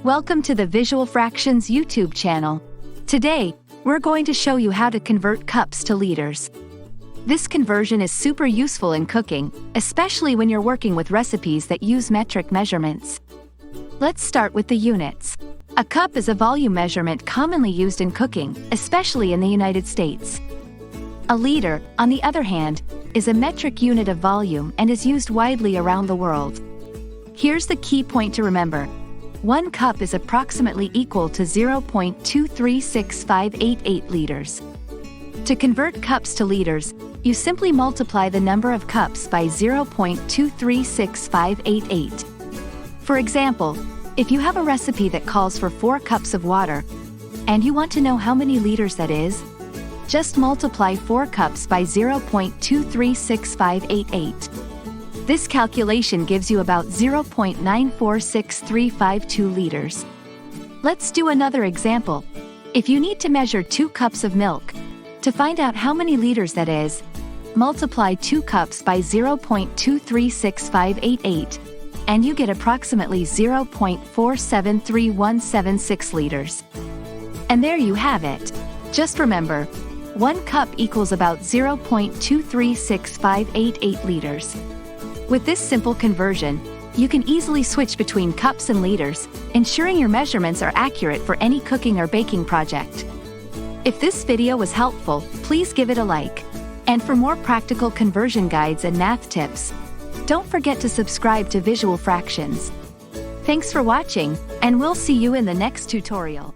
Welcome to the Visual Fractions YouTube channel. Today, we're going to show you how to convert cups to liters. This conversion is super useful in cooking, especially when you're working with recipes that use metric measurements. Let's start with the units. A cup is a volume measurement commonly used in cooking, especially in the United States. A liter, on the other hand, is a metric unit of volume and is used widely around the world. Here's the key point to remember. 1 cup is approximately equal to 0.236588 liters. To convert cups to liters, you simply multiply the number of cups by 0.236588. For example, if you have a recipe that calls for 4 cups of water, and you want to know how many liters that is, just multiply 4 cups by 0.236588. This calculation gives you about 0.946352 liters. Let's do another example. If you need to measure 2 cups of milk, to find out how many liters that is, multiply 2 cups by 0.236588, and you get approximately 0.473176 liters. And there you have it. Just remember, 1 cup equals about 0.236588 liters. With this simple conversion, you can easily switch between cups and liters, ensuring your measurements are accurate for any cooking or baking project. If this video was helpful, please give it a like. And for more practical conversion guides and math tips, don't forget to subscribe to Visual Fractions. Thanks for watching, and we'll see you in the next tutorial.